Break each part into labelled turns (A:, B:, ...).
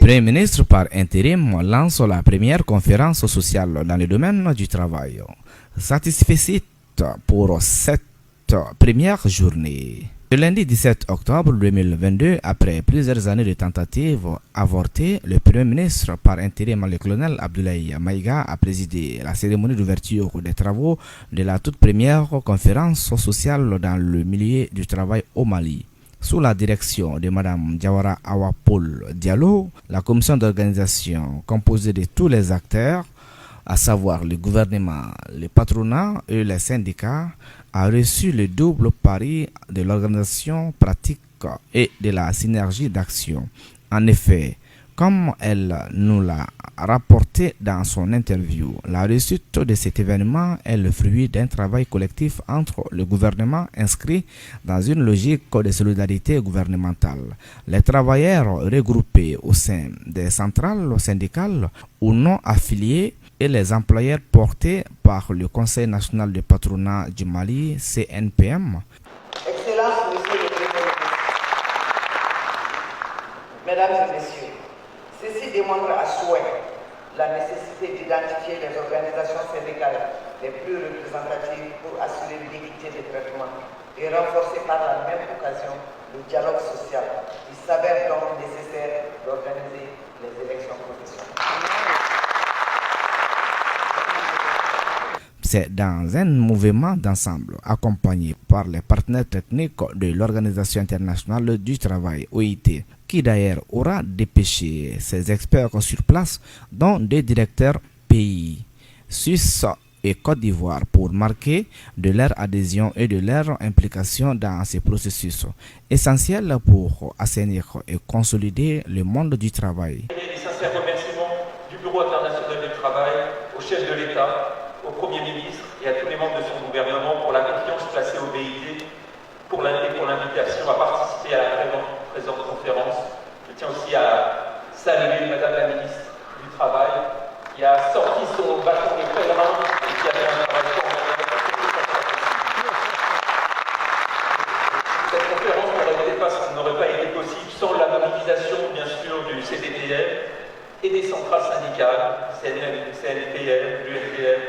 A: Premier ministre par intérim lance la première conférence sociale dans le domaine du travail. Satisfait pour cette première journée. Le lundi 17 octobre 2022, après plusieurs années de tentatives avortées, le Premier ministre par intérim, le colonel Abdoulaye Maïga, a présidé la cérémonie d'ouverture des travaux de la toute première conférence sociale dans le milieu du travail au Mali. Sous la direction de Mme Diawara Awa-Paul Diallo, la commission d'organisation composée de tous les acteurs, à savoir le gouvernement, le patronat et les syndicats, a reçu le double pari de l'organisation pratique et de la synergie d'action. En effet, comme elle nous l'a rapporté dans son interview, la réussite de cet événement est le fruit d'un travail collectif entre le gouvernement inscrit dans une logique de solidarité gouvernementale, les travailleurs regroupés au sein des centrales syndicales ou non affiliés et les employeurs portés par le Conseil national de patronat du Mali, CNPM.
B: Excellence, Monsieur le Premier ministre, Mesdames et Messieurs, ceci démontre à souhait la nécessité d'identifier les organisations syndicales les plus représentatives pour assurer l'équité de traitement et renforcer par la même occasion le dialogue social. Il s'avère donc nécessaire d'organiser les élections professionnelles.
A: C'est dans un mouvement d'ensemble accompagné par les partenaires techniques de l'Organisation internationale du travail, OIT, qui d'ailleurs aura dépêché ses experts sur place, dont des directeurs pays, Suisse et Côte d'Ivoire, pour marquer de leur adhésion et de leur implication dans ces processus, essentiels pour assainir et consolider le monde du travail.
C: Et sincères remerciements du Bureau international du travail, au chef de l'État, au Premier ministre et à tous les membres de son gouvernement pour la confiance placée au BIT pour l'invitation à participer à la présente conférence. Je tiens aussi à saluer Madame la ministre du Travail qui a sorti son bâton de pèlerin et qui a fait un travail formidable. Cette conférence n'aurait pas été possible sans la mobilisation, bien sûr, du CDTF et des centrales syndicales, CNPM, l'UNTM,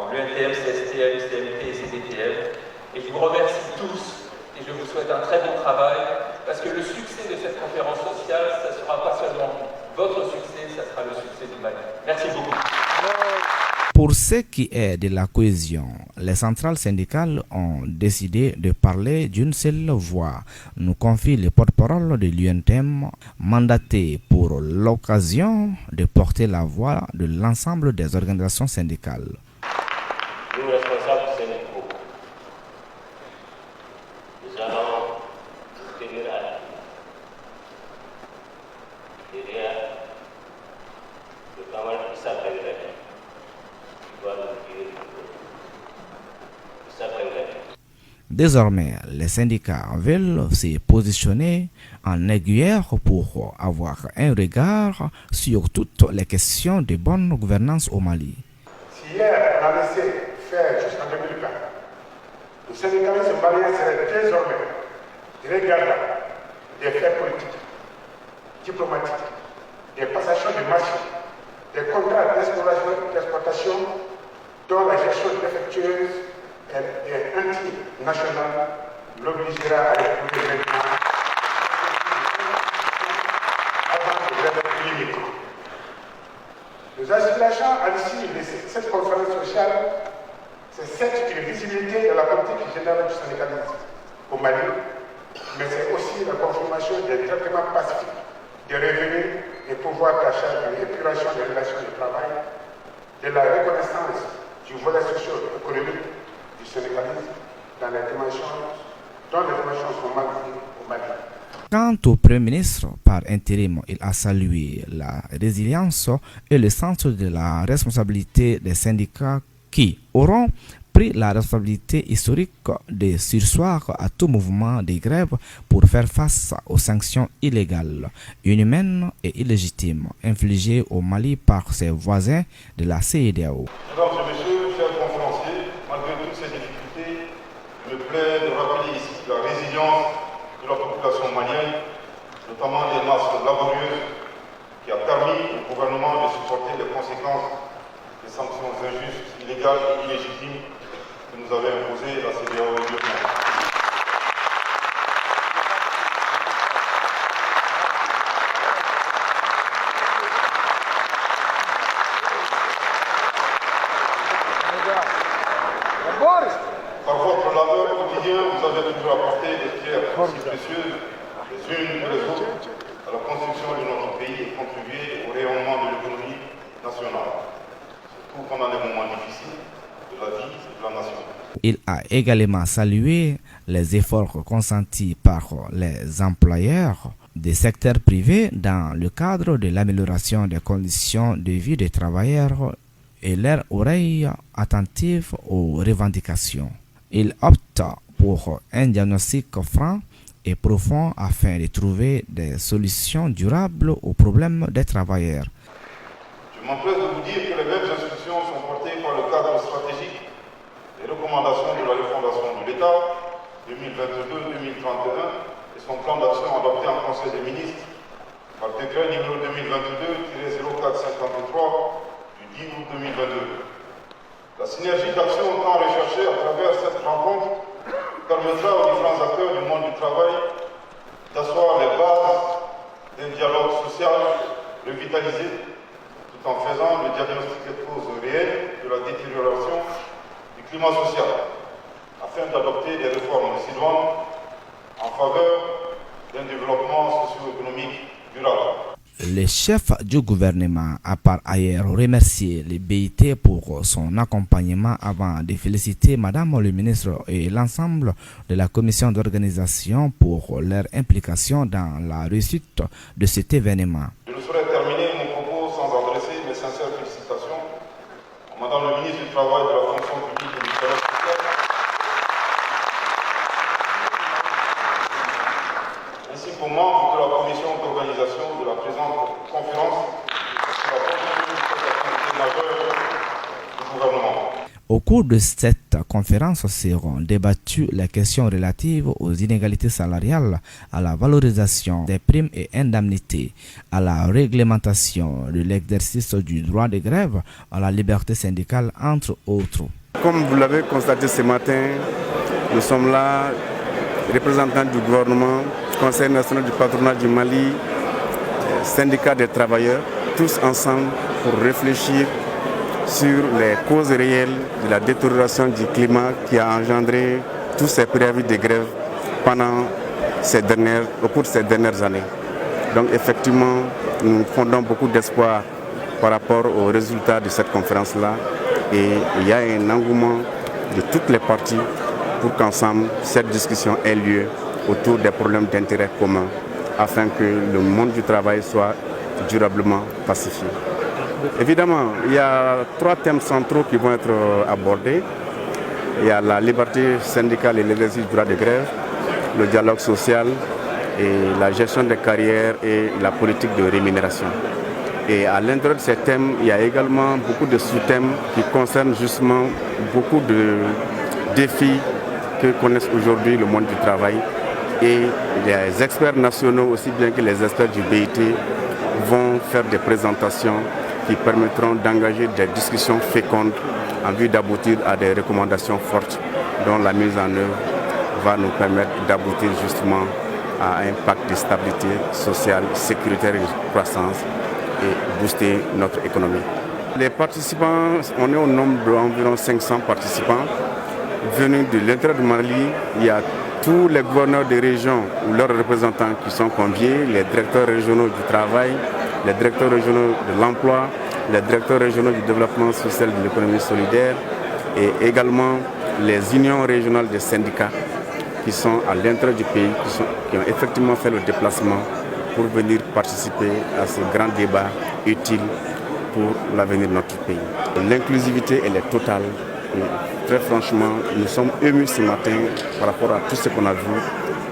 C: CSTM, CMT et CDTF. Et je vous remercie tous et je vous souhaite un très bon travail parce que le succès de cette conférence sociale, ça ne sera pas seulement votre succès, ça sera le succès du Mali. Merci beaucoup.
A: Pour ce qui est de la cohésion, les centrales syndicales ont décidé de parler d'une seule voix, nous confie le porte-parole de l'UNTM, mandaté pour l'occasion de porter la voix de l'ensemble des organisations syndicales.
D: Nous, responsables syndicaux, nous allons nous tenir à derrière le camarade qui s'appelle Gadi, qui doit nous dire qui s'appelle Gadi.
A: Désormais, les syndicats veulent se positionner en aiguilleur pour avoir un regard sur toutes les questions de bonne gouvernance au Mali.
E: Si hier on a laissé faire jusqu'en 2020, le syndicalisme malien serait désormais regardant des faits politiques, diplomatiques, des passations de marché, des contrats d'exploitation dont la gestion défectueuse et antinationale l'obligera à éprouver maintenant avant de être limité. Nos aspirations à l'issue de cette conférence sociale, c'est certes une visibilité de la politique générale du syndicalisme au Mali, mais c'est aussi la confirmation des traitements pacifiques, des revenus et pouvoirs d'achat, de l'épuration des relations de travail, de la reconnaissance du volet socio-économique du syndicalisme dans les dimensions dont les dimensions sont marquées au Mali.
A: Quant au Premier ministre, par intérim, il a salué la résilience et le sens de la responsabilité des syndicats qui auront pris la responsabilité historique de surseoir à tout mouvement de grève pour faire face aux sanctions illégales, inhumaines et illégitimes infligées au Mali par ses voisins de la CEDEAO.
F: Mesdames et messieurs, chers conférenciers, malgré toutes ces difficultés, il me plaît de rappeler ici la résilience de la population malienne, notamment des masses laborieuses qui qui a permis au gouvernement de supporter les conséquences des sanctions injustes, illégales et illégitimes que nous avait imposées la CEDEAO et l'UEMOA. Par votre labeur quotidien, vous avez toujours apporté des pierres si précieuses, les unes que les autres, à la construction de notre pays et contribué au rayonnement de l'économie nationale, surtout pendant les moments difficiles de la vie de la nation.
A: Il a également salué les efforts consentis par les employeurs des secteurs privés dans le cadre de l'amélioration des conditions de vie des travailleurs et leur oreille attentive aux revendications. Il opte pour un diagnostic franc et profond afin de trouver des solutions durables aux problèmes des travailleurs.
F: Je m'empresse de vous dire que les mêmes instructions sont portées par le cadre stratégique des recommandations de la refondation de l'État 2022-2031 et son plan d'action adopté en Conseil des ministres par décret numéro 2022-0453 du 10 août 2022. La synergie d'action tant recherchée à travers cette rencontre permettra aux différents acteurs du monde du travail d'asseoir les bases d'un dialogue social revitalisé tout en faisant le diagnostic des causes réelles de la détérioration du climat social afin d'adopter des réformes décidoires en faveur d'un développement socio-économique durable.
A: Le chef du gouvernement a par ailleurs remercié les BIT pour son accompagnement avant de féliciter Madame le ministre et l'ensemble de la commission d'organisation pour leur implication dans la réussite de cet événement.
F: Je ne saurais terminer mon propos sans adresser mes sincères félicitations à Madame le ministre du Travail, de la fonction publique et du travail social, ainsi qu'aux membres de la commission d'organisation de la présente conférence sur la continuité de cette activité majeure du gouvernement.
A: Au cours de cette conférence seront débattues les questions relatives aux inégalités salariales, à la valorisation des primes et indemnités, à la réglementation de l'exercice du droit de grève, à la liberté syndicale, entre autres.
G: Comme vous l'avez constaté ce matin, nous sommes là, représentants du gouvernement, Conseil national du patronat du Mali, syndicats des travailleurs, tous ensemble pour réfléchir sur les causes réelles de la détérioration du climat qui a engendré tous ces préavis de grève au cours de ces dernières années. Donc effectivement, nous fondons beaucoup d'espoir par rapport aux résultats de cette conférence-là et il y a un engouement de toutes les parties pour qu'ensemble cette discussion ait lieu autour des problèmes d'intérêt commun afin que le monde du travail soit durablement pacifié. Évidemment, il y a 3 thèmes centraux qui vont être abordés. Il y a la liberté syndicale et l'exercice du droit de grève, le dialogue social et la gestion des carrières et la politique de rémunération. Et à l'intérieur de ces thèmes, il y a également beaucoup de sous-thèmes qui concernent justement beaucoup de défis que connaissent aujourd'hui le monde du travail. Et les experts nationaux, aussi bien que les experts du BIT, vont faire des présentations qui permettront d'engager des discussions fécondes en vue d'aboutir à des recommandations fortes dont la mise en œuvre va nous permettre d'aboutir justement à un pacte de stabilité sociale, sécuritaire et de croissance et booster notre économie. Les participants, on est au nombre d'environ 500 participants venus de l'intérieur du Mali. Il y a tous les gouverneurs des régions ou leurs représentants qui sont conviés, les directeurs régionaux du travail, les directeurs régionaux de l'emploi, les directeurs régionaux du développement social et de l'économie solidaire et également les unions régionales des syndicats qui sont à l'intérieur du pays, qui ont effectivement fait le déplacement pour venir participer à ce grand débat utile pour l'avenir de notre pays. L'inclusivité, elle est totale. Et très franchement, nous sommes émus ce matin par rapport à tout ce qu'on a vu.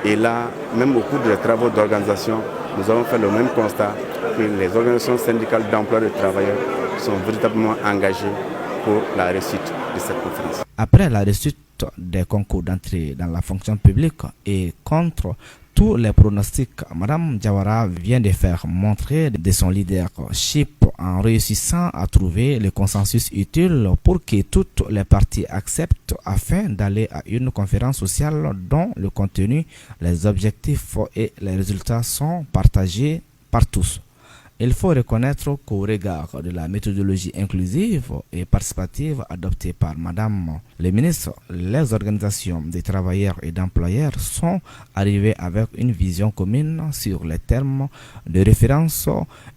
G: Et là, même au cours des travaux d'organisation, nous avons fait le même constat que les organisations syndicales d'emploi de travailleurs sont véritablement engagées pour la réussite de cette conférence.
A: Après la réussite des concours d'entrée dans la fonction publique et contre tous les pronostics, Madame Diawara vient de faire montrer de son leadership en réussissant à trouver le consensus utile pour que toutes les parties acceptent afin d'aller à une conférence sociale dont le contenu, les objectifs et les résultats sont partagés par tous. Il faut reconnaître qu'au regard de la méthodologie inclusive et participative adoptée par Madame le ministre, les organisations des travailleurs et d'employeurs sont arrivées avec une vision commune sur les termes de référence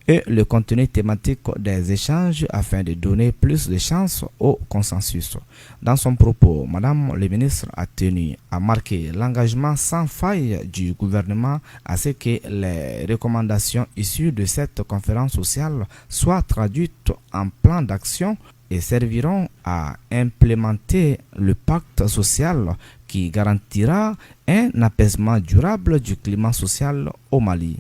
A: et le contenu thématique des échanges afin de donner plus de chances au consensus. Dans son propos, Madame le ministre a tenu à marquer l'engagement sans faille du gouvernement à ce que les recommandations issues de cette conférence sociale soient traduites en plan d'action et serviront à implémenter le pacte social qui garantira un apaisement durable du climat social au Mali.